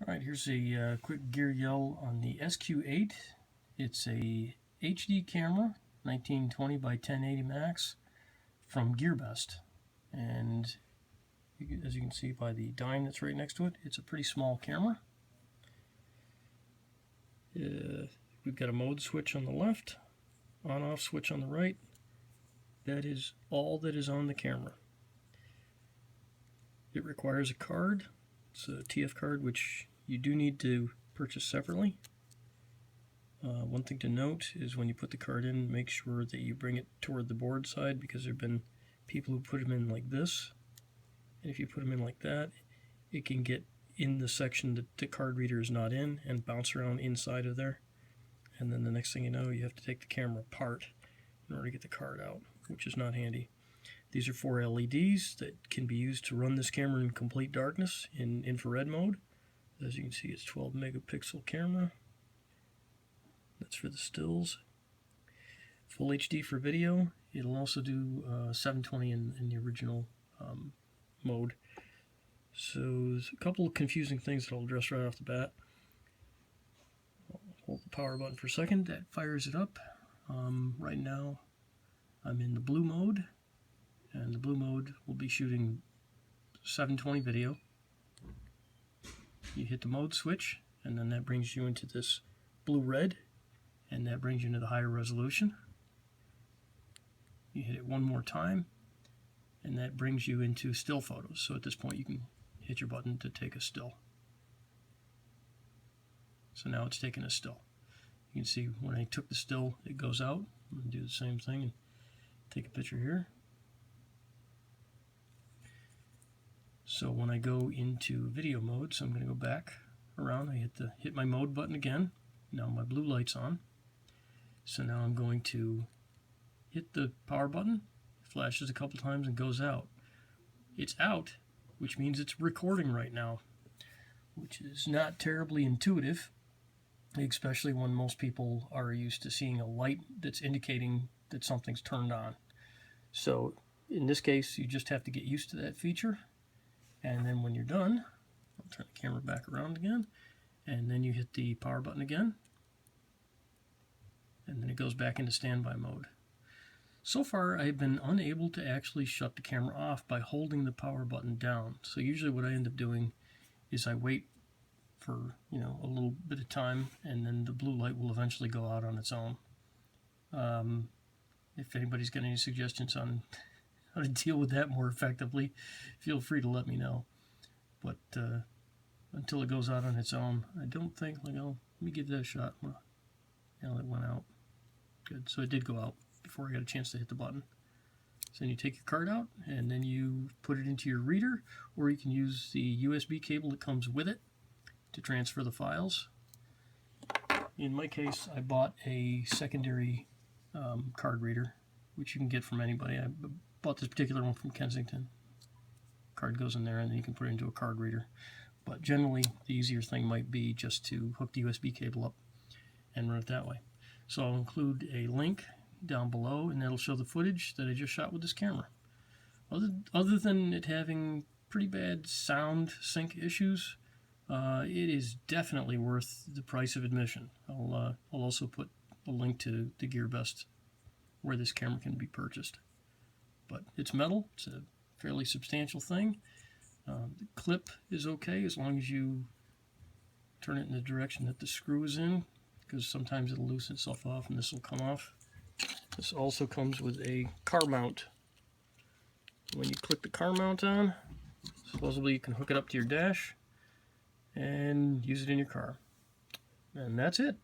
Alright, here's a quick gear yell on the SQ8. It's a HD camera, 1920 by 1080 max from GearBest. And as you can see by the dime that's right next to it, it's a pretty small camera. We've got a mode switch on the left, on-off switch on the right. That is all that is on the camera. It requires a card. It's a TF card, which you do need to purchase separately. One thing to note is when you put the card in, make sure that you bring it toward the board side, because there have been people who put them in like this. And if you put them in like that, it can get in the section that the card reader is not in and bounce around inside of there. And then the next thing you know, you have to take the camera apart in order to get the card out, which is not handy. These are 4 LEDs that can be used to run this camera in complete darkness in infrared mode. As you can see, it's 12 megapixel camera. That's for the stills. Full HD for video. It'll also do 720 in the original mode. So there's a couple of confusing things that I'll address right off the bat. I'll hold the power button for a second. That fires it up. Right now I'm in the blue mode, and the blue mode will be shooting 720 video. You hit the mode switch, and then that brings you into this blue-red, and that brings you into the higher resolution. You hit it one more time, and that brings you into still photos. So at this point you can hit your button to take a still. So now it's taking a still. You can see when I took the still, it goes out. I'm going to do the same thing and take a picture here. So when I go into video mode, so I'm going to go back around, I hit my mode button again. Now my blue light's on. So now I'm going to hit the power button, it flashes a couple times and goes out. It's out, which means it's recording right now, which is not terribly intuitive, especially when most people are used to seeing a light that's indicating that something's turned on. So in this case, you just have to get used to that feature. And then when you're done, I'll turn the camera back around again, and then you hit the power button again, and then it goes back into standby mode. So far, I've been unable to actually shut the camera off by holding the power button down. So usually what I end up doing is I wait for a little bit of time, and then the blue light will eventually go out on its own. If anybody's got any suggestions on how to deal with that more effectively, feel free to let me know. But until it goes out on its own, I don't think, let me give that a shot. Now it went out. Good, so it did go out before I got a chance to hit the button. So then you take your card out, and then you put it into your reader, or you can use the USB cable that comes with it to transfer the files. In my case, I bought a secondary card reader, which you can get from anybody. I bought this particular one from Kensington. Card goes in there, and then you can put it into a card reader. But generally, the easier thing might be just to hook the USB cable up and run it that way. So I'll include a link down below, and that'll show the footage that I just shot with this camera. Other than it having pretty bad sound sync issues, it is definitely worth the price of admission. I'll also put a link to the GearBest where this camera can be purchased. But it's metal, it's a fairly substantial thing. The clip is okay as long as you turn it in the direction that the screw is in, because sometimes it'll loosen itself off and this will come off. This also comes with a car mount. When you click the car mount on, supposedly you can hook it up to your dash and use it in your car. And that's it.